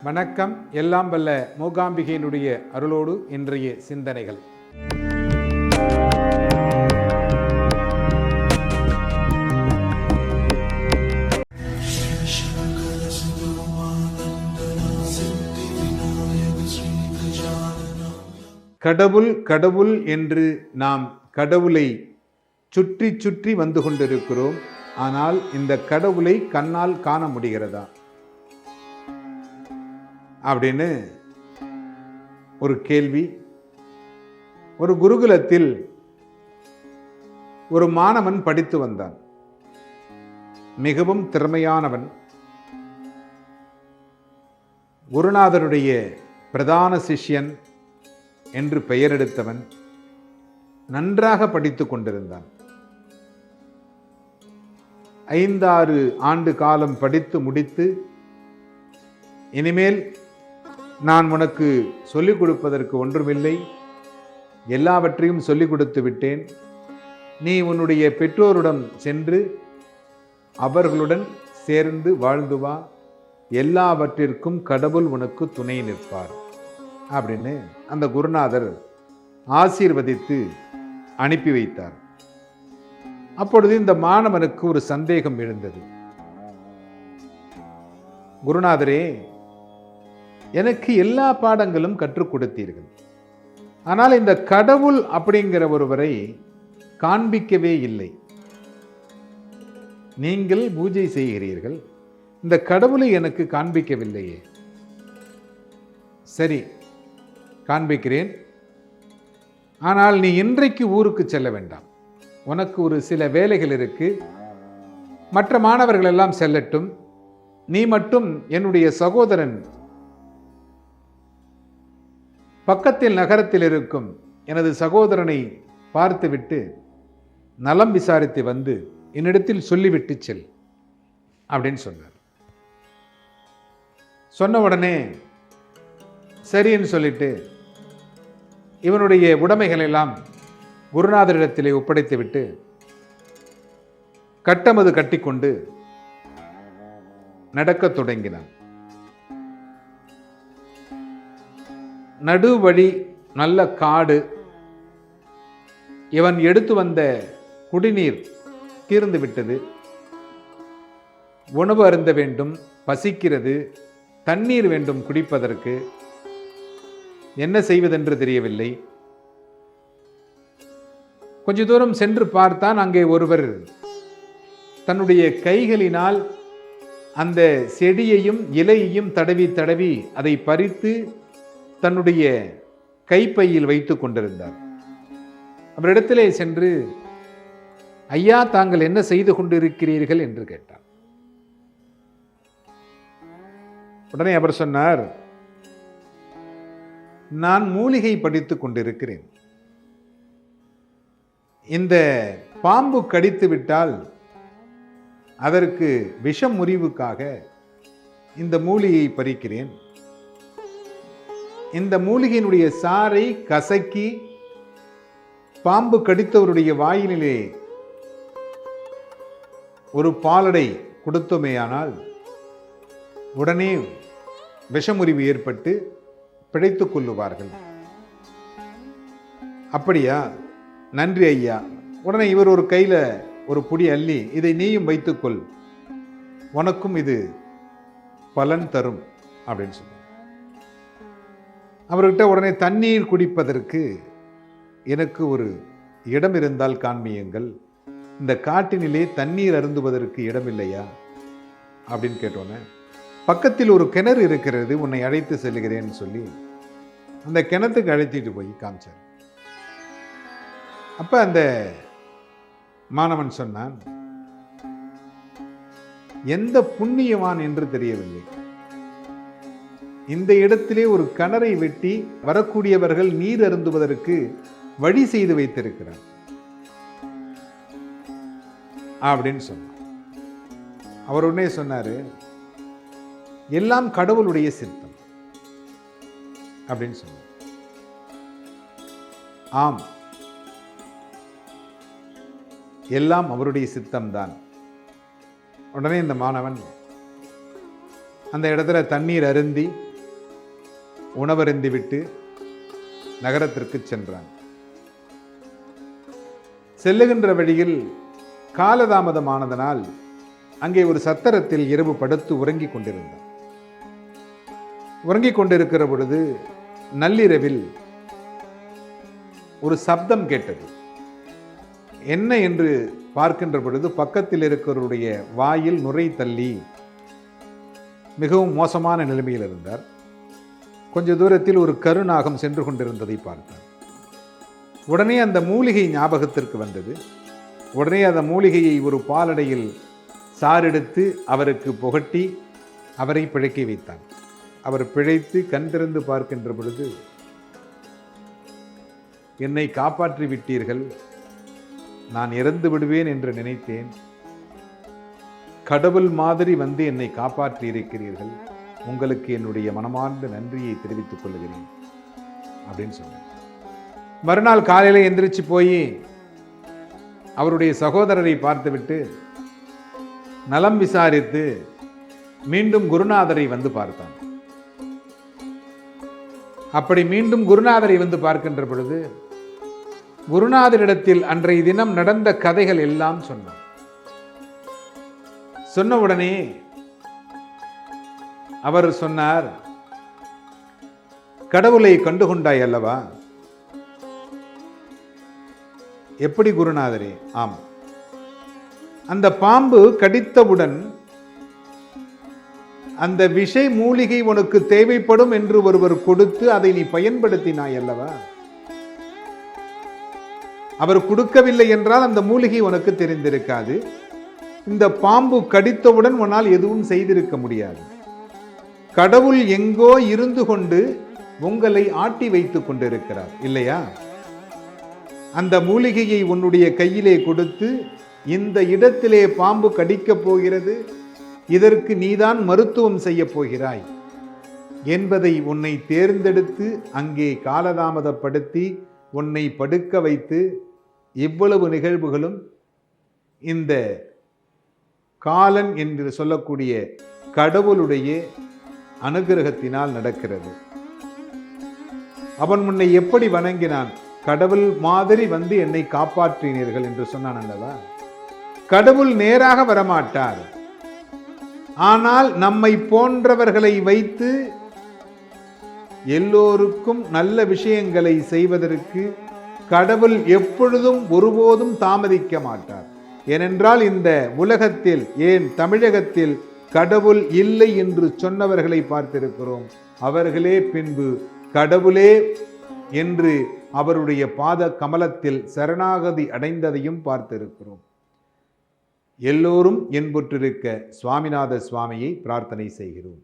வணக்கம். எல்லாம் வல்ல மூகாம்பிகையினுடைய அருளோடு இன்றைய சிந்தனைகள். கடவுள் கடவுள் என்று நாம் கடவுளை சுற்றி சுற்றி வந்து கொண்டிருக்கிறோம். ஆனால் இந்த கடவுளை கண்ணால் காண முடிகிறதா அப்படின்னு ஒரு கேள்வி. ஒரு குருகுலத்தில் ஒரு மாணவன் படித்து வந்தான். மிகவும் திறமையானவன். குருநாதருடைய பிரதான சிஷ்யன் என்று பெயர் எடுத்தவன். நன்றாக படித்து கொண்டிருந்தான். 5-6 ஆண்டு காலம் படித்து முடித்து, இனிமேல் நான் உனக்கு சொல்லிக் கொடுப்பதற்கு ஒன்றுமில்லை, எல்லாவற்றையும் சொல்லிக் கொடுத்து விட்டேன், நீ உன்னுடைய பெற்றோருடன் சென்று அவர்களுடன் சேர்ந்து வாழ்ந்து வா, எல்லாவற்றிற்கும் கடவுள் உனக்கு துணை நிற்பார் அப்படின்னு அந்த குருநாதர் ஆசீர்வதித்து அனுப்பி வைத்தார். அப்பொழுது இந்த மாணவனுக்கு ஒரு சந்தேகம் எழுந்தது. குருநாதரே, எனக்கு எல்லா பாடங்களும் கற்றுக் கொடுத்தீர்கள், ஆனால் இந்த கடவுள் அப்படிங்கிற ஒருவரை காண்பிக்கவே இல்லை. நீங்கள் பூஜை செய்கிறீர்கள், இந்த கடவுளை எனக்கு காண்பிக்கவில்லையே. சரி, காண்பிக்கிறேன். ஆனால் நீ இன்றைக்கு ஊருக்கு செல்ல வேண்டாம். உனக்கு ஒரு சில வேலைகள் இருக்கு. மற்ற மாணவர்கள் எல்லாம் செல்லட்டும். நீ மட்டும் என்னுடைய சகோதரன் பக்கத்தில் நகரத்தில் இருக்கும் எனது சகோதரனை பார்த்துவிட்டு நலம் விசாரித்து வந்து என்னிடத்தில் சொல்லிவிட்டு செல் அப்படின்னு சொன்னார். சொன்ன உடனே சரின்னு சொல்லிட்டு இவனுடைய உடைமைகள் எல்லாம் குருநாதரிடத்திலே ஒப்படைத்து விட்டு கட்டமது கட்டிக்கொண்டு நடக்கத் தொடங்கினான். நடுவழி நல்ல காடு. இவன் எடுத்து வந்த குடிநீர் தீர்ந்து விட்டது. உணவு அருந்த வேண்டும், பசிக்கிறது, தண்ணீர் வேண்டும் குடிப்பதற்கு. என்ன செய்வதென்று தெரியவில்லை. கொஞ்ச தூரம் சென்று பார்த்தான். அங்கே ஒருவர் தன்னுடைய கைகளினால் அந்த செடியையும் இலையையும் தடவி தடவி அதை பறித்து தன்னுடைய கைப்பையில் வைத்துக் கொண்டிருந்தார். அவரிடத்திலே சென்று, ஐயா, தாங்கள் என்ன செய்து கொண்டிருக்கிறீர்கள் என்று கேட்டார். உடனே அவர் சொன்னார், நான் மூலிகை படித்துக் கொண்டிருக்கிறேன். இந்த பாம்பு கடித்து விட்டால் அதற்கு விஷம் முறிவுக்காக இந்த மூலிகையை பறிக்கிறேன். இந்த மூலிகையினுடைய சாறை கசக்கி பாம்பு கடித்தவருடைய வாயிலே ஒரு பாலடை கொடுத்தோமேயானால் உடனே விஷமுறிவு ஏற்பட்டு பிழைத்துக் கொள்ளுவார்கள். அப்படியா? நன்றி ஐயா. உடனே இவர் ஒரு கையில ஒரு புடி அள்ளி, இதை நீயும் வைத்துக்கொள், உனக்கும் இது பலன் தரும் அப்படின்னு சொன்னார். அவர்கிட்ட உடனே தண்ணீர் குடிப்பதற்கு எனக்கு ஒரு இடம் இருந்தால் காண்பியுங்கள், இந்த காட்டினிலே தண்ணீர் அருந்துவதற்கு இடம் இல்லையா அப்படின்னு கேட்டோன்னே, பக்கத்தில் ஒரு கிணறு இருக்கிறது, உன்னை அழைத்து செல்கிறேன்னு சொல்லி அந்த கிணத்துக்கு அழைத்திட்டு போய் காமிச்சார். அப்ப அந்த மாணவன் சொன்னான், எந்த புண்ணியவான் என்று தெரியவில்லை, இந்த இடத்திலே ஒரு கிணறை வெட்டி வரக்கூடியவர்கள் நீர் அருந்துவதற்கு வழி செய்து வைத்திருக்கிறார் அப்படின்னு சொன்னார். அவர் உடனே சொன்னாரு, எல்லாம் கடவுளுடைய சித்தம் அப்படின்னு சொன்னார். ஆம், எல்லாம் அவருடைய சித்தம்தான். உடனே இந்த மாணவன் அந்த இடத்துல தண்ணீர் அருந்தி உணவருந்திவிட்டு நகரத்திற்கு சென்றான். செல்லுகின்ற வழியில் காலதாமதமானதனால் அங்கே ஒரு சத்திரத்தில் இரவு படுத்து உறங்கிக் கொண்டிருந்தான். உறங்கிக் கொண்டிருக்கிற பொழுது நள்ளிரவில் ஒரு சப்தம் கேட்டது. என்ன என்று பார்க்கின்ற பொழுது பக்கத்தில் இருக்கிறவருடைய வாயில் நுரை தள்ளி மிகவும் மோசமான நிலைமையில் இருந்தார். கொஞ்ச தூரத்தில் ஒரு கருநாகம் சென்று கொண்டிருந்ததை பார்த்தார். உடனே அந்த மூலிகை ஞாபகத்திற்கு வந்தது. உடனே அந்த மூலிகையை ஒரு பாலடையில் சாரெடுத்து அவருக்கு புகட்டி அவரை பிழைக்க வைத்தான். அவர் பிழைத்து கண் திறந்து பார்க்கின்ற பொழுது, என்னை காப்பாற்றி விட்டீர்கள், நான் இறந்து விடுவேன் என்று நினைத்தேன், கடவுள் மாதிரி வந்து என்னை காப்பாற்றி இருக்கிறீர்கள், உங்களுக்கு என்னுடைய மனமார்ந்த நன்றியை தெரிவித்துக் கொள்கிறேன் அப்படின்னு சொன்னார். மறுநாள் காலையில் எந்திரிச்சு போய் அவருடைய சகோதரரை பார்த்துவிட்டு நலம் விசாரித்து மீண்டும் குருநாதரை வந்து பார்த்தான். அப்படி மீண்டும் குருநாதரை வந்து பார்க்கின்ற பொழுது குருநாதரிடத்தில் அன்றைய தினம் நடந்த கதைகள் எல்லாம் சொன்னார். சொன்னவுடனே அவர் சொன்னார், கடவுளை கண்டுகொண்டாய் அல்லவா? எப்படி குருநாதரே? ஆம், அந்த பாம்பு கடித்தவுடன் அந்த விஷை மூலிகை உனக்கு தேவைப்படும் என்று ஒருவர் கொடுத்து அதை நீ பயன்படுத்தினாய் அல்லவா? அவர் கொடுக்கவில்லை என்றால் அந்த மூலிகை உனக்கு தெரிந்திருக்காது. இந்த பாம்பு கடித்தவுடன் உன்னால் எதுவும் செய்திருக்க முடியாது. கடவுள் எங்கோ இருந்து கொண்டு உங்களை ஆட்டி வைத்துக் கொண்டிருக்கிறார் இல்லையா? அந்த மூலிகையை உன்னுடைய கையிலே கொடுத்து, இந்த இடத்திலே பாம்பு கடிக்கப் போகிறது, இதற்கு நீதான் மருத்துவம் செய்ய போகிறாய் என்பதை உன்னை தேர்ந்தெடுத்து அங்கே காலதாமதப்படுத்தி உன்னை படுக்க வைத்து இவ்வளவு நிகழ்வுகளும் இந்த காலன் என்று சொல்லக்கூடிய கடவுளுடைய அனுகிரகத்தினால் நடக்கிறது. அவன் உன்னை எப்படி வணங்கினான்? கடவுள் மாதிரி வந்து என்னை காப்பாற்றினீர்கள் என்று சொன்னான் அல்லவா? கடவுள் நேராக வரமாட்டார். ஆனால் நம்மை போன்றவர்களை வைத்து எல்லோருக்கும் நல்ல விஷயங்களை செய்வதற்கு கடவுள் எப்பொழுதும் ஒருபோதும் தாமதிக்க மாட்டார். ஏனென்றால் இந்த உலகத்தில், ஏன் தமிழகத்தில் கடவுள் இல்லை என்று சொன்னவர்களை பார்த்திருக்கிறோம். அவர்களே பின்பு கடவுளே என்று அவருடைய பாத கமலத்தில் சரணாகதி அடைந்ததையும் பார்த்திருக்கிறோம். எல்லோரும் என்புற்றிருக்க சுவாமிநாத சுவாமியை பிரார்த்தனை செய்கிறோம்.